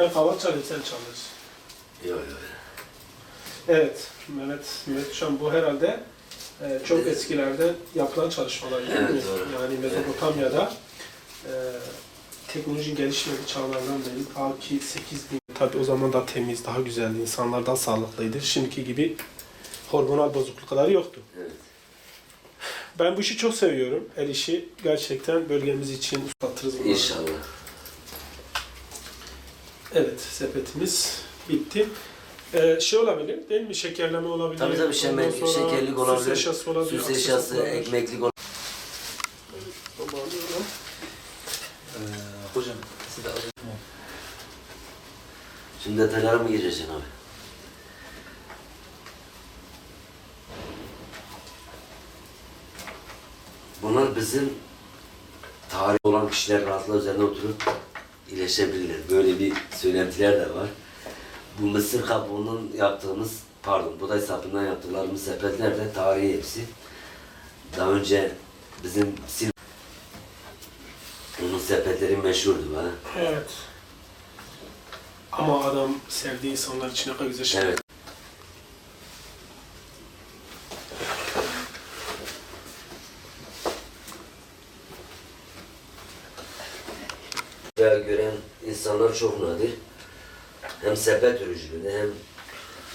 Ben kaval çalayım, sen çalırsın. Yok yok. Evet, Mehmet Hocam, bu herhalde çok eskilerde yapılan çalışmalar değil Evet, mi? doğru. Yani Mezopotamya'da teknolojinin gelişmediği çağlardan beri ta ki 8000, tabii o zaman da temiz, daha güzeldi, insanlar daha sağlıklıydı. Şimdiki gibi hormonal bozuklukları yoktu. Evet. Ben bu işi çok seviyorum. El işi gerçekten bölgemiz için uzatırız bunları. İnşallah. Evet, sepetimiz bitti. Şey olabilir değil mi? Şekerleme olabilir. Tabii Ondan sonra şekerlik olabilir. Süs eşyası olabilir. Süs eşyası, aksesuar. ekmeklik olabilir. Toparlıyorum. Hocam siz de alın. Şimdi detaylara mı gireceksin abi? Bunlar bizim tarih olan kişiler rahatlıkla üzerine oturup iyileşebilirler. Böyle bir söylentiler de var. Bu mısır kabuğundan yaptığımız, buğday sapından yaptıklarımız sepetler de tarihi hepsi. Daha önce bizim onun sepetleri meşhurdu ha. Evet. Ama adam sevdiği insanlar için ne kadar güzel şey. Evet. Veya gören insanlar çok nadir. Hem sepet örücülüğünde hem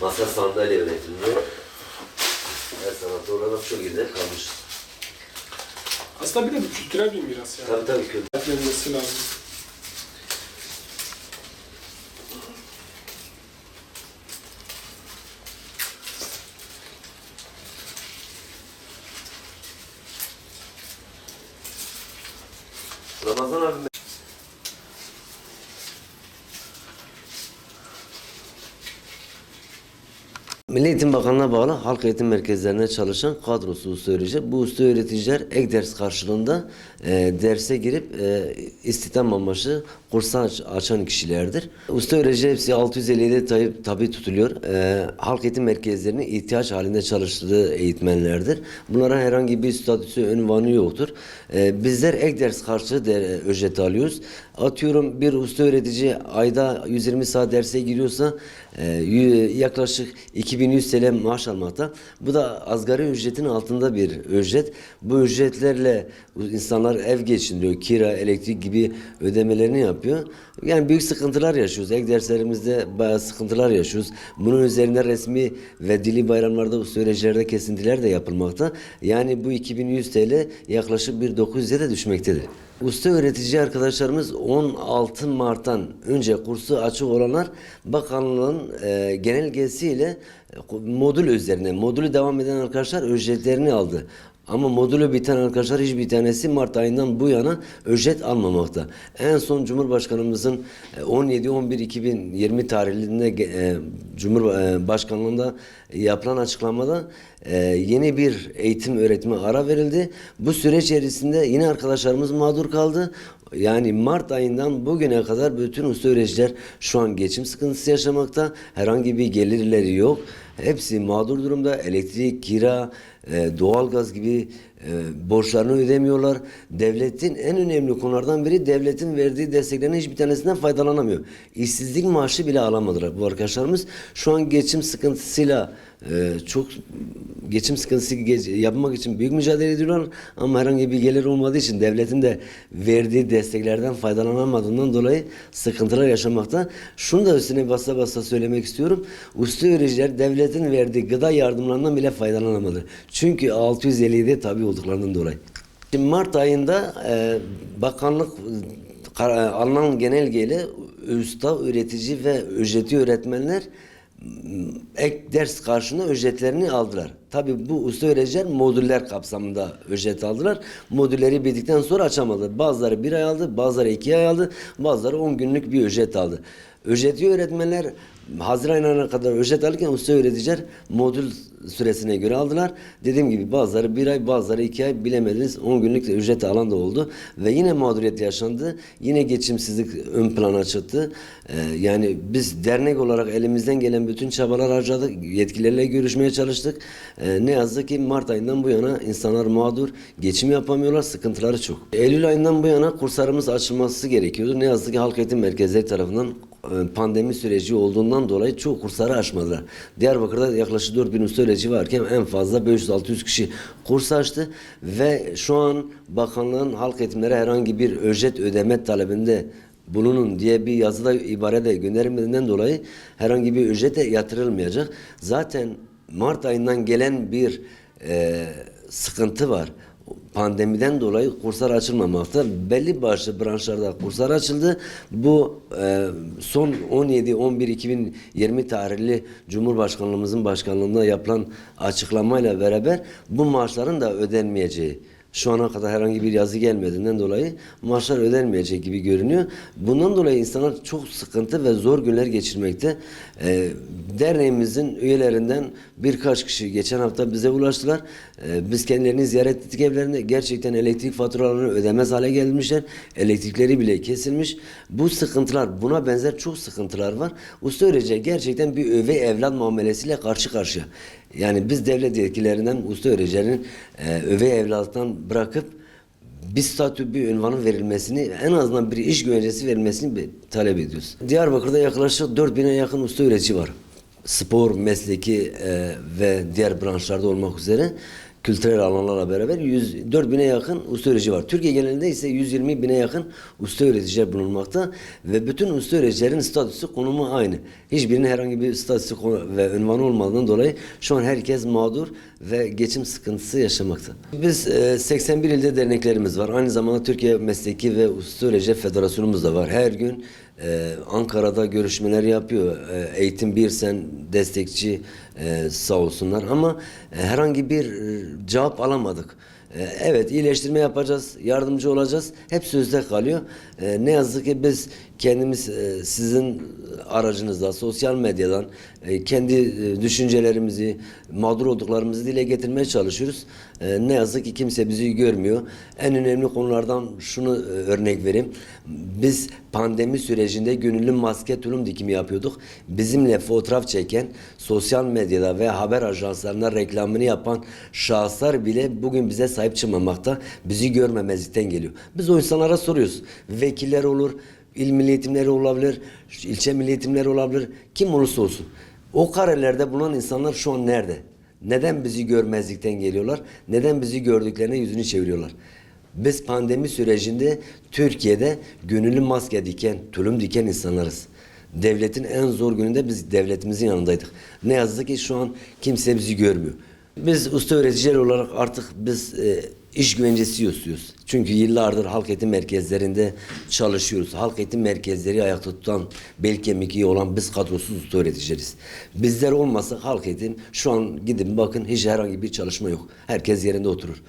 masa sandalye üretiminde her sanatı olarak çok ileride kalmış. Aslında bir de bir kültürel bir miras yani. Tabii kültür. Verilmesi lazım. Ramazan abi Milli Eğitim Bakanlığı'na bağlı halk eğitim merkezlerine çalışan kadrosu usta öğretici. Bu usta öğreticiler ek ders karşılığında derse girip istihdam amaçlı kurslar açan kişilerdir. Usta öğreticiler hepsi 657 tabi tutuluyor. Halk eğitim merkezlerinin ihtiyaç halinde çalıştığı eğitmenlerdir. Bunlara herhangi bir statüsü, ünvanı yoktur. Bizler ek ders karşılığı ücret alıyoruz. Atıyorum bir usta öğretici ayda 120 saat derse giriyorsa yaklaşık 2100 TL maaş almakta. Bu da asgari ücretin altında bir ücret. Bu ücretlerle insanlar ev geçindiriyor. Kira, elektrik gibi ödemelerini yapıyor. Yani büyük sıkıntılar yaşıyoruz. Ek derslerimizde bayağı sıkıntılar yaşıyoruz. Bunun üzerinde resmi ve dili bayramlarda usta öğreticilerde kesintiler de yapılmakta. Yani bu 2100 TL yaklaşık bir 900'e de düşmektedir. Usta öğretici arkadaşlarımız 16 Mart'tan önce kursu açık olanlar bakanlığın genelgesiyle modül üzerine, modülü devam eden arkadaşlar ücretlerini aldı. Ama modülü biten arkadaşlar hiçbir tanesi Mart ayından bu yana ücret almamakta. En son Cumhurbaşkanımızın 17-11-2020 tarihinde Cumhurbaşkanlığında yapılan açıklamada yeni bir eğitim öğretime ara verildi. Bu süreç içerisinde yine arkadaşlarımız mağdur kaldı. Yani Mart ayından bugüne kadar bütün usta öğreticiler şu an geçim sıkıntısı yaşamakta. Herhangi bir gelirleri yok. Hepsi mağdur durumda. Elektrik, kira, doğalgaz gibi borçlarını ödemiyorlar. Devletin en önemli konulardan biri devletin verdiği desteklerin hiçbir tanesinden faydalanamıyor. İşsizlik maaşı bile alamadılar bu arkadaşlarımız. Şu an geçim sıkıntısıyla çok geçim sıkıntısı yapmak için büyük mücadele ediyorlar ama herhangi bir gelir olmadığı için devletin de verdiği desteklerden faydalanamadığından dolayı sıkıntılar yaşamakta. Şunu da üstüne basa basa söylemek istiyorum. Usta öğreticiler devletin verdiği gıda yardımlarından bile faydalanamadı. Çünkü 657'de tabi olduklarından dolayı. Şimdi Mart ayında bakanlık alınan genelgeyle usta öğretici ve ücretli öğretmenler ek ders karşılığında ücretlerini aldılar. Tabi bu usta öğreticiler modüller kapsamında ücret aldılar. Modülleri bittikten sonra açamadı. Bazıları 1 ay aldı, bazıları 2 ay aldı, bazıları 10 günlük bir ücret aldı. Ücretli öğretmenler Haziran ayına kadar ücret alırken usta öğreticiler modül süresine göre aldılar. Dediğim gibi bazıları 1 ay, bazıları 2 ay, bilemediniz 10 günlük de ücret alan da oldu. Ve yine mağduriyet yaşandı. Yine geçimsizlik ön plana çıktı. Yani biz dernek olarak elimizden gelen bütün çabalar harcadık. Yetkililerle görüşmeye çalıştık. Ne yazık ki Mart ayından bu yana insanlar mağdur, geçim yapamıyorlar, sıkıntıları çok. Eylül ayından bu yana kurslarımız açılması gerekiyordu. Ne yazık ki halk eğitim merkezleri tarafından pandemi süreci olduğundan dolayı çok kursları açmadılar. Diyarbakır'da yaklaşık 4000 usta öğretici varken en fazla 500-600 kişi kurs açtı ve şu an bakanlığın halk eğitimlere herhangi bir ücret ödeme talebinde bulunun diye bir yazıda ibarede gönderilmediğinden dolayı herhangi bir ücret de yatırılmayacak. Zaten Mart ayından gelen bir sıkıntı var. Pandemiden dolayı kurslar açılmamakta. Belli başlı branşlarda kurslar açıldı. Bu son 17-11-2020 tarihli Cumhurbaşkanlığımızın başkanlığında yapılan açıklamayla beraber bu maaşların da ödenmeyeceği, şu ana kadar herhangi bir yazı gelmediğinden dolayı maaşlar ödenmeyecek gibi görünüyor. Bundan dolayı insanlar çok sıkıntı ve zor günler geçirmekte. Derneğimizin üyelerinden birkaç kişi geçen hafta bize ulaştılar. Biz kendilerini ziyaret ettik evlerinde. Gerçekten elektrik faturalarını ödemez hale gelmişler. Elektrikleri bile kesilmiş. Bu sıkıntılar, buna benzer çok sıkıntılar var. Usta öğretici gerçekten bir üvey evlat muamelesiyle karşı karşıya. Yani biz devlet yetkililerinden usta öğreticilerin üvey evlattan bırakıp bir statü, bir ünvanın verilmesini, en azından bir iş güvencesi verilmesini talep ediyoruz. Diyarbakır'da yaklaşık 4000'e yakın usta öğretici var. Spor, mesleki ve diğer branşlarda olmak üzere kültürel alanlarla beraber 4000'e yakın usta öğretici var. Türkiye genelinde ise 120.000'e yakın usta öğreticiler bulunmakta ve bütün usta öğreticilerin statüsü, konumu aynı. Hiçbirinin herhangi bir statüsü ve ünvanı olmadığından dolayı şu an herkes mağdur ve geçim sıkıntısı yaşamakta. Biz 81 ilde derneklerimiz var. Aynı zamanda Türkiye Mesleki ve Usta Öğretici Federasyonumuz da var. Her gün Ankara'da görüşmeler yapıyor. Eğitim Bir Sen destekçi sağ olsunlar ama herhangi bir cevap alamadık. Evet, iyileştirme yapacağız, yardımcı olacağız. Hep sözde kalıyor. Ne yazık ki biz kendimiz sizin aracınızda, sosyal medyadan kendi düşüncelerimizi, mağdur olduklarımızı dile getirmeye çalışıyoruz. Ne yazık ki kimse bizi görmüyor. En önemli konulardan şunu örnek vereyim. Biz pandemi sürecinde gönüllü maske tulum dikimi yapıyorduk. Bizimle fotoğraf çeken, sosyal medyada ve haber ajanslarına reklamını yapan şahıslar bile bugün bize sahip çıkmamakta, bizi görmemezlikten geliyor. Biz o insanlara soruyoruz. Vekiller olur, il milli eğitimleri olabilir, ilçe milli eğitimleri olabilir, kim olursa olsun. O karelerde bulunan insanlar şu an nerede? Neden bizi görmezlikten geliyorlar? Neden bizi gördüklerine yüzünü çeviriyorlar? Biz pandemi sürecinde Türkiye'de gönüllü maske diken, tulum diken insanlarız. Devletin en zor gününde biz devletimizin yanındaydık. Ne yazık ki şu an kimse bizi görmüyor. Biz usta öğreticiler olarak artık biz iş güvencesi istiyoruz. Çünkü yıllardır halk eğitim merkezlerinde çalışıyoruz. Halk eğitim merkezleri ayakta tutan, bel kemiği olan biz kadrosuz usta öğreticileriz. Bizler olmasa halk eğitim şu an gidin bakın hiç herhangi bir çalışma yok. Herkes yerinde oturur.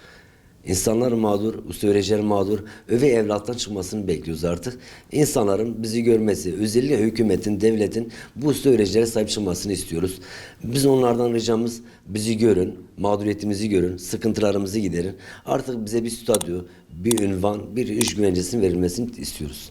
İnsanlar mağdur, usta öğreticiler mağdur, üvey evlattan çıkmasını bekliyoruz artık. İnsanların bizi görmesi, özellikle hükümetin, devletin bu usta öğreticilere sahip çıkmasını istiyoruz. Biz onlardan ricamız bizi görün, mağduriyetimizi görün, sıkıntılarımızı giderin. Artık bize bir statü, bir ünvan, bir iş güvencesinin verilmesini istiyoruz.